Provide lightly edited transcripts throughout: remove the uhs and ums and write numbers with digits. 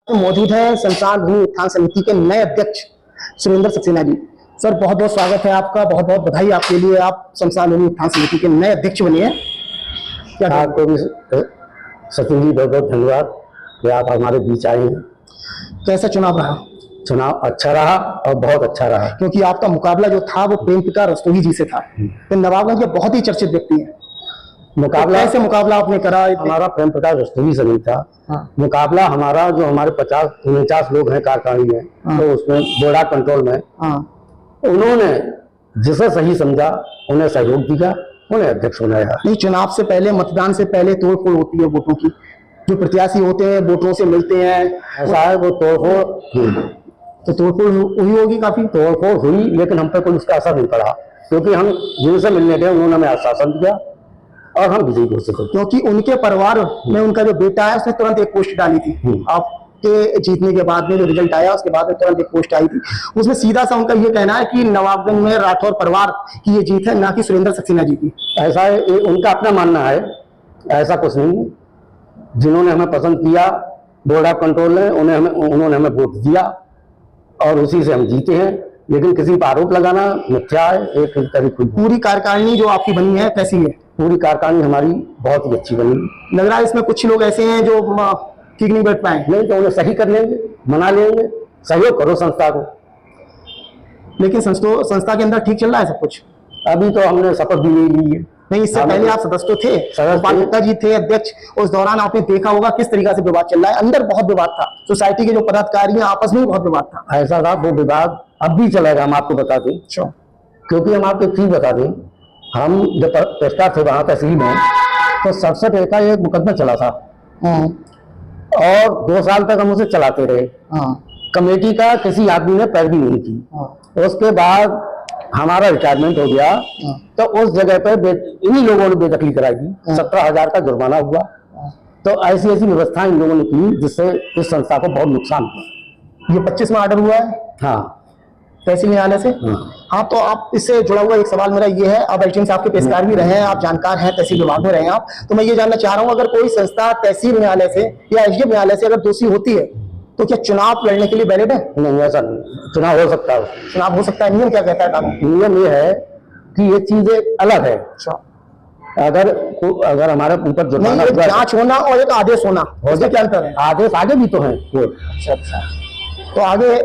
मौजूद है शमशान भूमि उत्थान समिति के नए अध्यक्ष सुरेंद्र सक्सेना जी। सर बहुत बहुत स्वागत है आपका, बहुत बहुत बधाई आपके लिए, आप शमशान भूमि उत्थान समिति के नए अध्यक्ष बने हैं। क्या आपको भी सचिन जी बहुत बहुत धन्यवाद कि आप हमारे बीच आए हैं। कैसा चुनाव रहा? चुनाव अच्छा रहा और बहुत अच्छा रहा, क्योंकि आपका मुकाबला जो था वो प्रेम प्रकाश रस्तोगी जी से था। तो नवाबगंज के बहुत ही चर्चित व्यक्ति हैं। मुकाबला कैसे मुकाबला आपने करा? हमारा प्रेम प्रकाश रस्तोगी से नहीं था। हाँ। मुकाबला हमारा जो हमारे 50-49 लोग हैं कार्यकारिणी में, हाँ। तो उसमें बोर्ड ऑफ कंट्रोल में, हाँ। उन्होंने जिसे सही समझा उन्हें सहयोग दिया, उन्हें अध्यक्ष बनाया। नहीं, चुनाव से पहले, मतदान से पहले तोड़फोड़ होती है वोटों की, जो प्रत्याशी होते हैं वोटरों से मिलते हैं, ऐसा है वो तोड़फोड़। तो तोड़फोड़ हुई होगी, काफी तोड़फोड़ हुई, लेकिन हम पे कोई उसका असर नहीं पड़ा, क्योंकि हम जिनसे मिलने गए उन्होंने हमें आश्वासन दिया और हम विजयी घोषित हो। क्योंकि उनके परिवार में उनका जो बेटा है उसने तुरंत एक पोस्ट डाली थी आपके जीतने के बाद में, जो रिजल्ट आया उसके बाद में तुरंत एक पोस्ट आई थी। उसमें सीधा सा उनका ये कहना है कि नवाबगंज में राठौर परिवार की ये जीत है, ना कि सुरेंद्र सक्सेना जी की। ऐसा है, उनका अपना मानना है, ऐसा कुछ नहीं। जिन्होंने हमें पसंद किया बोर्ड ऑफ कंट्रोल ने, उन्होंने हमें वोट दिया और उसी से हम जीते हैं। लेकिन किसी पर आरोप लगाना मिथ्या है। एक तरीके पूरी कार्यकारिणी जो आपकी बनी है कैसी है? पूरी कार्यकारिणी हमारी बहुत ही अच्छी बनी। लग रहा है इसमें कुछ लोग ऐसे हैं जो ठीक नहीं बैठ पाए। नहीं तो उन्हें सही कर लेंगे, मना लेंगे, सहयोग करो संस्था को। लेकिन संस्था के अंदर ठीक चल रहा है सब कुछ? अभी तो हमने शपथ भी नहीं ली है। नहीं, इससे पहले आप सदस्य थे, गोपाल गुप्ता जी थे अध्यक्ष। उस दौरान आपने देखा होगा किस तरीके से विवाद चल रहा है। अंदर बहुत विवाद था, सोसाइटी के जो पदाधिकारी हैं आपस में बहुत विवाद था। ऐसा था, वो विवाद अब भी चलेगा, हम आपको बता दें। क्योंकि हम आपको एक चीज बता दें, हम जब पेशकार थे वहां तहसील में, तो 67 का एक मुकदमा चला था और 2 साल तक हम उसे चलाते रहे। कमेटी का किसी आदमी ने पैरवी नहीं की। उसके बाद हमारा रिटायरमेंट हो गया, तो उस जगह पर इन्हीं लोगों ने बेदखली कराई थी। 17,000 का जुर्माना हुआ। तो ऐसी ऐसी व्यवस्था इन लोगों ने की जिससे इस संस्था को बहुत नुकसान हुआ। ये 25वां ऑर्डर हुआ है। हाँ, तहसील न्यायालय से। हाँ, तो आप इससे जुड़ा हुआ एक सवाल मेरा ये है, आप एचडीएम साहब के पेशकार भी रहे हैं, आप जानकार हैं, तहसील विभाग में रहे हैं आप, तो मैं ये जानना चाह रहा हूँ, अगर कोई संस्था तहसील न्यायालय से या एसडीएम न्यायालय से अगर दोषी होती है तो क्या चुनाव लड़ने के लिए वैलिड है? नहीं, ऐसा नहीं। चुनाव हो सकता है। चुनाव हो सकता है। नियम क्या कहता है कानून? नियम ये है कि ये चीजें अलग है। अगर हमारे ऊपर जुर्माना, जांच होना और एक आदेश होना, उसमें क्या अंतर है? आदेश आगे भी तो है। अच्छा, तो आगे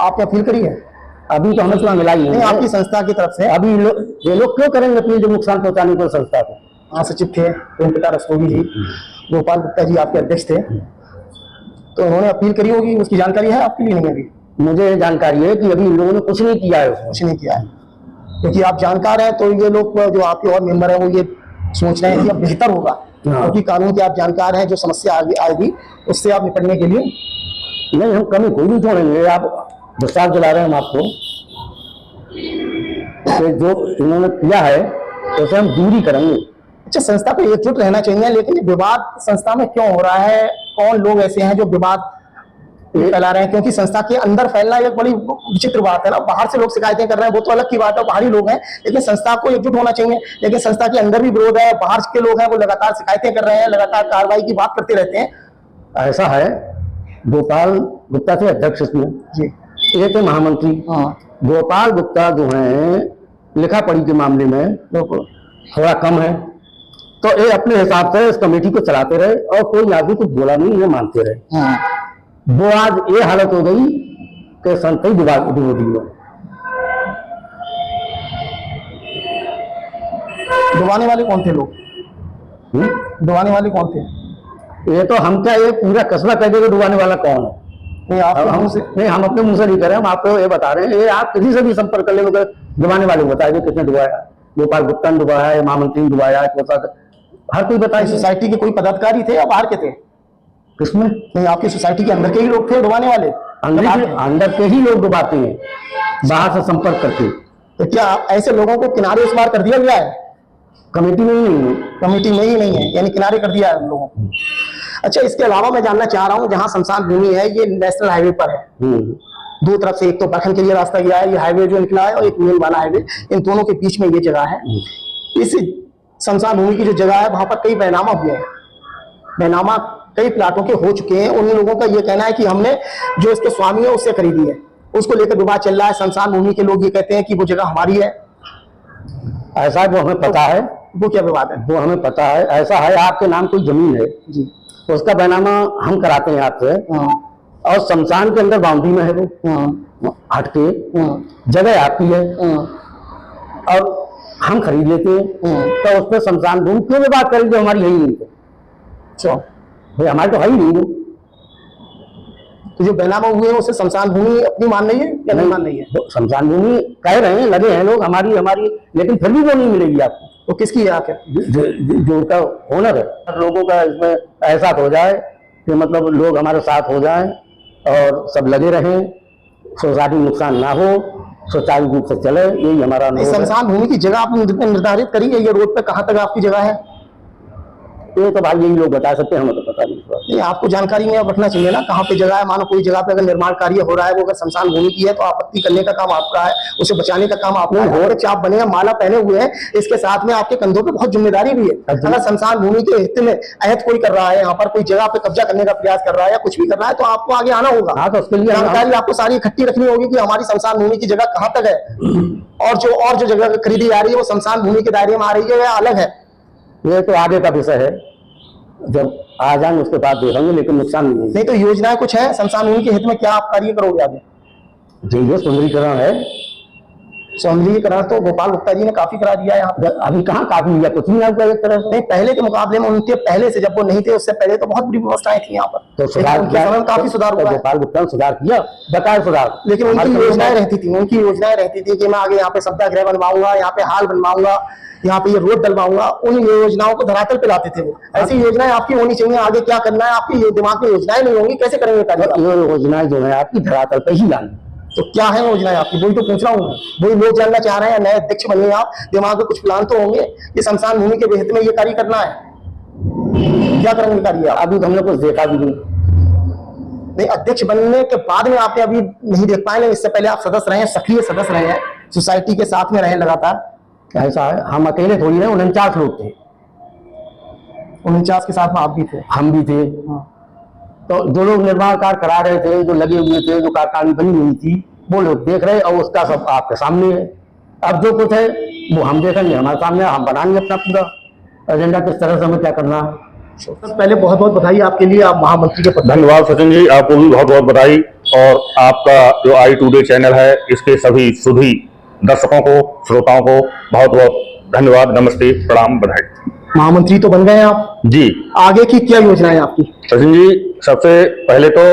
आपने अपील करी है? अभी तो हमें मिला ही नहीं, आपकी संस्था की तरफ से। अभी ये लोग क्यों करेंगे अपनी जो नुकसान पहुंचाने को संस्था को? हाँ, सचिव थे प्रेम प्रकाश रस्तोगी जी, गोपाल गुप्ता जी आपके अध्यक्ष थे, तो उन्होंने अपील करी होगी, उसकी जानकारी है आपके लिए? नहीं अभी मुझे जानकारी है कि अभी इन लोगों ने कुछ नहीं किया है। कुछ नहीं किया है, क्योंकि आप जानकार हैं, तो ये लोग जो आपके और मेंबर हैं वो ये सोच रहे हैं कि अब बेहतर होगा, क्योंकि कानून के आप जानकार हैं, जो समस्या आगे आएगी उससे आप निपटने के लिए। नहीं, हम कमी कोई नहीं छोड़ेंगे। आप विश्वास दिला रहे हैं हम आपको कि जो इन्होंने किया है उसे हम दूरी करेंगे। अच्छा, संस्था को एकजुट रहना चाहिए, लेकिन विवाद संस्था में क्यों हो रहा है? कौन लोग ऐसे हैं जो विवाद फैला रहे हैं? क्योंकि संस्था के अंदर फैलना एक बड़ी विचित्र बात है ना। बाहर से लोग शिकायतें कर रहे हैं वो तो अलग की बात है, बाहरी लोग हैं, लेकिन संस्था को एकजुट होना चाहिए। लेकिन संस्था के अंदर भी विरोध है, बाहर के लोग हैं वो लगातार शिकायतें कर रहे हैं, लगातार कार्रवाई की बात करते रहते हैं। ऐसा है, गोपाल गुप्ता थे अध्यक्ष इसमें जी, ये थे महामंत्री। गोपाल गुप्ता जो है लिखा पढ़ी के मामले में थोड़ा कम है, तो ये अपने हिसाब से इस कमेटी को चलाते रहे और कोई आदमी कुछ बोला नहीं, ये मानते रहे। वो आज ये हालत हो गई कि संस्था ही डुबा दी है। डुबाने वाले कौन थे लोग? डुबाने वाले कौन थे? ये तो हम क्या ये पूरा कस्बा कह देगा डुबाने वाला कौन है? नहीं, हम अपने मुंह से नहीं कर रहे, हम आपको ये बता रहे हैं। ये आप किसी से भी संपर्क कर लेंगे, डुबाने वाले को बताएंगे किसने डुबाया। गोपाल गुप्ता ने डुबाया है, महामंत्री ने डुबाया है, हर कोई बताए। सोसाइटी के कोई पदाधिकारी थे या बाहर के थे? किसमें? नहीं, आपकी सोसाइटी के अंदर के ही लोग थे डुबाने वाले? अंदर के ही लोग डुबाते हैं, बाहर से संपर्क करके। तो क्या ऐसे लोगों को किनारे इस बार कर दिया गया है? कमेटी में ही नहीं है। कमेटी में ही नहीं है, यानी किनारे कर दिया है उन लोगों को। अच्छा, इसके अलावा मैं जानना चाह रहा हूँ, जहाँ शमशान भूमि है ये नेशनल हाईवे पर है, दो तरफ से, एक तो बरखन के लिए रास्ता गया है, ये हाईवे जो निकला है, और एक मेन वाला हाईवे, इन दोनों के बीच में ये जगह है। इस शमशान भूमि की जो जगह है वहां पर कई बैनामा हुए हैं। बैनामा कई प्लाटों के हो चुके हैं। उन लोगों का ये कहना है कि हमने जो इसके स्वामी है उससे खरीदी है, उसको लेकर विवाद चल रहा है। शमशान भूमि के लोग ये कहते हैं कि वो जगह हमारी है। ऐसा है, वो हमें पता है। वो क्या विवाद है? वो हमें पता है। ऐसा है, आपके नाम कोई जमीन है जी, उसका बैनामा हम कराते हैं आपसे, और शमशान के अंदर बाउंड्री में है वो हटके, जगह आपकी है और हम खरीद लेते हैं, तो उस पर शमशान भूमि क्यों विवाद करें जो हमारी है ही नहीं? अच्छा, भाई हमारी तो है ही नहीं वो। तो जो बैनामा हुए हैं उससे शमशान भूमि अपनी मान रही है या नहीं मान रही है? तो शमशान भूमि कह रहे हैं, लगे हैं लोग हमारी हमारी, लेकिन फिर भी वो नहीं मिलेगी आपको। तो किसकी है आखिर? जो उनका ओनर है। लोगों का इसमें ऐसा हो जाए कि मतलब लोग हमारे साथ हो जाएं और सब लगे रहें, सोसाइटी में नुकसान ना हो, सुचारू रूप से चले, यही हमारा अनुरोध है। शमशान भूमि की जगह आपने निर्धारित करी है? ये रोड पे कहाँ तक आपकी जगह है? ये तो भाई यही लोग बता सकते हैं, हमें तो पता नहीं। आपको जानकारी में अब रखना चाहिए ना कहाँ पे जगह है। मानो कोई जगह पे अगर निर्माण कार्य हो रहा है, वो अगर शमशान भूमि की है, तो आपत्ति करने का काम आपका है, उसे बचाने का काम आपका है। और आप बने माला पहने हुए हैं, इसके साथ में आपके कंधों पे बहुत जिम्मेदारी भी है। अगर शमशान भूमि के हित में अहद कोई कर रहा है, यहाँ पर कोई जगह पे कब्जा करने का प्रयास कर रहा है या कुछ भी कर रहा है, तो आपको आगे आना होगा। हाँ, तो उसके लिए जानकारी आपको सारी इकट्ठी रखनी होगी कि हमारी शमशान भूमि की जगह कहाँ तक है, और जो जगह खरीदी जा रही है वो शमशान भूमि के दायरे में आ रही है या अलग है। ये तो आगे का विषय है, जब आ जाएंगे उसके बाद देखेंगे, लेकिन नुकसान नहीं। तो योजनाएं कुछ है शमशान भूमि के हित में, क्या आप कार्य करोगे आगे? जी, ये सुंदरीकरण है। सौंदर्यीकरण तो गोपाल गुप्ता जी ने काफी करा दिया है यहाँ पे। अभी कहाँ काफी हुआ, कुछ नहीं आपका एक तरह से। नहीं, पहले के मुकाबले में उनके पहले से, जब वो नहीं थे उससे पहले तो बहुत बुरी व्यवस्थाएं थी यहाँ पर। तो सुधार उनके समय में काफी सुधार हुआ है। गोपाल गुप्ता ने सुधार किया, बताया सुधार। लेकिन उनकी योजनाएं रहती थी कि मैं आगे यहाँ पे सत्याग्रह बनवाऊंगा, यहाँ पे हाल बनवाऊंगा, यहाँ पे ये रोड डलवाऊंगा। उन योजनाओं को धरातल पे लाते थे वो। ऐसी योजनाएं आपकी होनी चाहिए। आगे क्या करना है आपकी दिमाग में योजनाएं नहीं होंगी, कैसे करेंगे कार्य? ये योजनाएं जो है आपकी धरातल पे ही लानी। तो क्या है योजनाएं आपकी? वही तो पूछ रहा हूँ, वही लोग जानना चाह रहे हैं। नए अध्यक्ष बने आप, दिमाग में कुछ प्लान तो होंगे कि शमशान भूमि के हित में ये कार्य करना है। क्या करेंगे कार्य? अभी तो हमने कुछ देखा भी नहीं, अध्यक्ष बनने के बाद में आपने अभी नहीं देख पाए, लेकिन इससे पहले आप सदस्य रहे हैं, सक्रिय सदस्य रहे हैं, सोसाइटी के साथ में रहे लगातार। ऐसा है, हम अकेले थोड़ी है, 49 लोग थे। 49 के साथ में आप भी थे? हम भी थे। तो जो लोग निर्माण कार्य करा रहे थे, जो लगे हुए थे, जो कारखानी बनी हुई थी, वो लोग देख रहे, और उसका सब आपके सामने है। अब जो कुछ है वो हम देखेंगे, हमारे सामने, हम बनाएंगे अपना पूरा एजेंडा, किस तरह से हमें क्या करना है। पहले बहुत बहुत बधाई आपके लिए, आप महामंत्री के पद। धन्यवाद सचिन जी, आपको भी बहुत बहुत बधाई। और आपका जो आई टुडे चैनल है, इसके सभी सुधी दर्शकों को, श्रोताओं को बहुत बहुत धन्यवाद, नमस्ते, प्रणाम, बधाई। महामंत्री तो बन गए आप जी। आगे की क्या योजना है आपकी? सचिन जी, सबसे पहले तो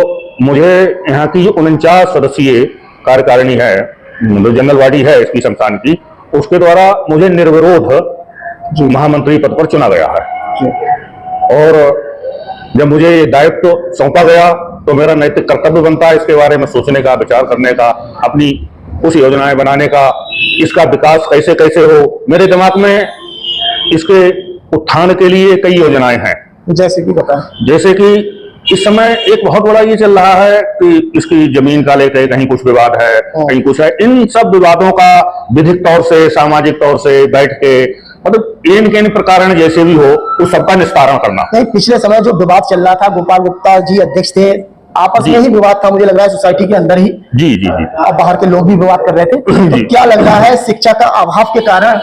मुझे यहाँ की जो 49 सदस्यीय कार्यकारिणी है, जनरल बॉडी है इसकी शमशान की, उसके द्वारा मुझे निर्विरोध महामंत्री पद पर चुना गया है। और जब मुझे ये दायित्व सौंपा गया तो मेरा नैतिक कर्तव्य बनता है इसके बारे में सोचने का, विचार करने का, अपनी कुछ योजनाएं बनाने का, इसका विकास कैसे कैसे हो। मेरे दिमाग में इसके उत्थान के लिए कई योजनाएं हैं। जैसे कि बताएं। जैसे कि इस समय एक बहुत बड़ा ये चल रहा है कि इसकी जमीन का लेकर कहीं कुछ विवाद है, कहीं कुछ है। इन सब विवादों का विधिक तौर से, सामाजिक तौर से बैठ के, मतलब इन के प्रकार जैसे भी हो, उस सबका निस्तारण करना। नहीं, पिछले समय जो विवाद चल रहा था, गोपाल गुप्ता जी अध्यक्ष थे, आपस में ही विवाद था, मुझे लग रहा है सोसाइटी के अंदर ही। जी जी जी। अब बाहर के लोग भी विवाद कर रहे थे। तो क्या लग रहा है शिक्षा का अभाव के कारण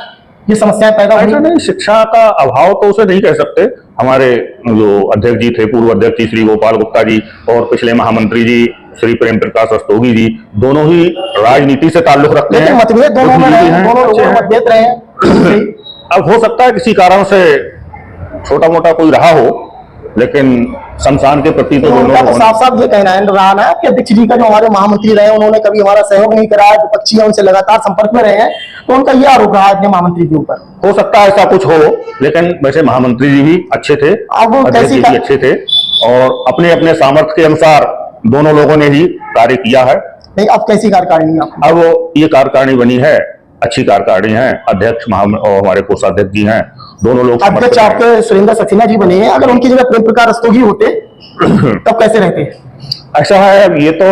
ये समस्याएं पैदा हुई? ऐसा नहीं, शिक्षा का अभाव तो उसे नहीं कह सकते। हमारे जो अध्यक्ष जी थे, पूर्व अध्यक्ष जी श्री गोपाल गुप्ता जी, और पिछले महामंत्री जी श्री प्रेम प्रकाश रस्तोगी जी, दोनों ही राजनीति से ताल्लुक रखते हैं। मतभेद दोनों में रहे, दोनों लोगों में मतभेद रहे हैं। अब हो सकता है किसी कारण से छोटा मोटा कोई रहा हो, लेकिन शमशान के प्रति तो दोनों तो साफ साफ ये कहना है रहा ना कि अध्यक्ष जी का जो हमारे महामंत्री रहे, उन्होंने कभी हमारा सहयोग नहीं करा, विपक्षी है उनसे लगातार संपर्क में रहे हैं, तो उनका ये आरोप रहा है अपने महामंत्री के ऊपर। हो सकता है ऐसा कुछ हो, लेकिन वैसे महामंत्री जी भी अच्छे थे, अध्यक्ष जी भी अच्छे थे, और अपने अपने सामर्थ्य के अनुसार दोनों लोगों ने ही कार्य किया है। नहीं, अब कैसी कार्यकारिणी? अब ये कार्यकारिणी बनी है, अच्छी कार्यकारिणी है। अध्यक्ष और हमारे कोषाध्यक्ष जी हैं, दोनों लोग। अध्यक्ष आपके सुरेंद्र सक्सेना जी बने हैं, अगर उनकी जगह प्रेम प्रकाश रस्तोगी होते तब कैसे रहते? ऐसा है, ये तो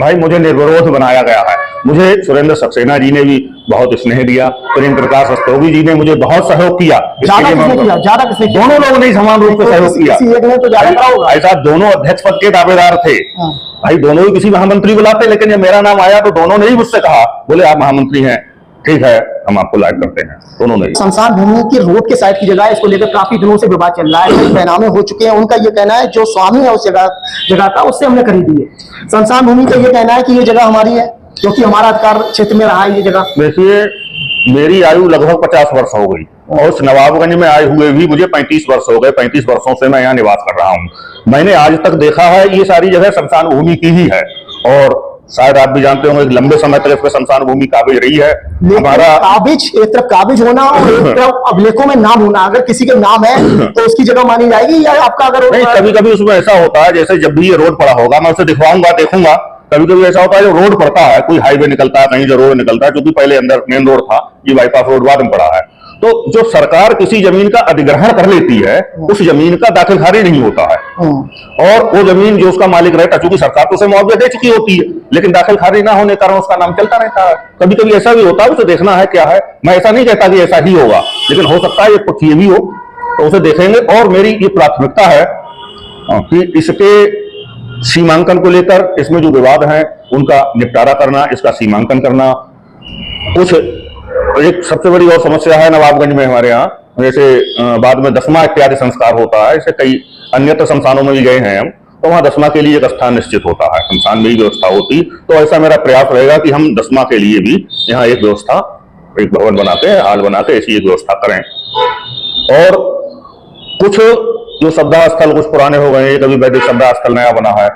भाई मुझे निर्विरोध बनाया गया है। मुझे सुरेंद्र सक्सेना जी ने भी बहुत स्नेह दिया, प्रेम प्रकाश रस्तोगी जी ने मुझे बहुत सहयोग किया। ज्यादा किसने किया? ज्यादा किसने किया? दोनों लोगों ने समान रूप से सहयोग किया। किसी एक ने तो ज्यादा करा होगा। ऐसा दोनों अध्यक्ष पद के दावेदार थे। भाई दोनों ही किसी महामंत्री बुलाते, लेकिन जब मेरा नाम आया तो दोनों ने ही मुझसे कहा, बोले आप महामंत्री हैं, ठीक है हम आपको लाइक करते हैं। दोनों ने। शमशान भूमि की रोड के साइड की जगह है, इसको लेकर काफी दिनों से विवाद चल रहा है, कई बैनामे हो चुके हैं। उनका ये कहना है जो स्वामी है उस जगह का, उससे हमने खरीदी है। शमशान भूमि का ये कहना है कि ये जगह हमारी है क्योंकि हमारा अधिकार क्षेत्र में रहा है ये जगह। देखिए मेरी आयु लगभग 50 वर्ष हो गई और उस नवाबगंज में आए हुए भी मुझे 35 वर्ष हो गए। 35 वर्षों से मैं यहाँ निवास कर रहा हूँ। मैंने आज तक देखा है ये सारी जगह शमशान भूमि की ही है और शायद आप भी जानते होंगे लंबे समय तक इसमें शमशान भूमि काबिज रही है। हमारा काबिज, एक तरफ काबिज होना और एक तरफ अभिलेखों में नाम होना, अगर किसी के नाम है तो उसकी जगह मानी जाएगी या आपका अगर नहीं, कभी कभी उसमें ऐसा होता है जैसे जब भी ये रोड पड़ा होगा मैं उसे दिखवाऊंगा, देखूंगा। कभी कभी ऐसा होता है जो रोड पड़ता है, कोई हाईवे निकलता है, कहीं जो रोड निकलता है, क्योंकि पहले अंदर मेन रोड था, ये बाईपास रोड बाद में पड़ा है। तो जो सरकार किसी जमीन का अधिग्रहण कर लेती है उस जमीन का दाखिल खारिज नहीं होता है और वो जमीन जो उसका मालिक रहता है, चूंकि सरकार तो उसे मुआवजा दे चुकी होती है, लेकिन दाखिल खारिज ना होने के कारण उसका नाम चलता रहता है। कभी कभी ऐसा भी होता है, उसे देखना है क्या है। मैं ऐसा नहीं कहता कि ऐसा ही होगा, लेकिन हो सकता है ये कुछ ये भी हो, तो उसे देखेंगे। और मेरी ये प्राथमिकता है कि इसके सीमांकन को लेकर इसमें जो विवाद हैं उनका निपटारा करना, इसका सीमांकन करना। कुछ एक सबसे बड़ी और समस्या है नवाबगंज में हमारे यहाँ, जैसे बाद में दसवां इत्यादि संस्कार होता है, ऐसे कई अन्यत्र शमशानों में भी गए हैं हम, तो वहां दसवां के लिए एक स्थान निश्चित होता है, शमशान में ही व्यवस्था होती। तो ऐसा मेरा प्रयास रहेगा कि हम दसवां के लिए भी यहाँ एक व्यवस्था, एक भवन बना के, हाल बना के ऐसी एक व्यवस्था करें। और कुछ जो शब्दाह स्थल कुछ पुराने हो गए, कभी वैदिक शब्दाह स्थल नया बना है,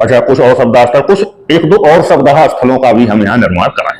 अच्छा कुछ और शब्दाह स्थल, कुछ एक दो और शब्दाह स्थलों का भी हम यहाँ निर्माण कराएं।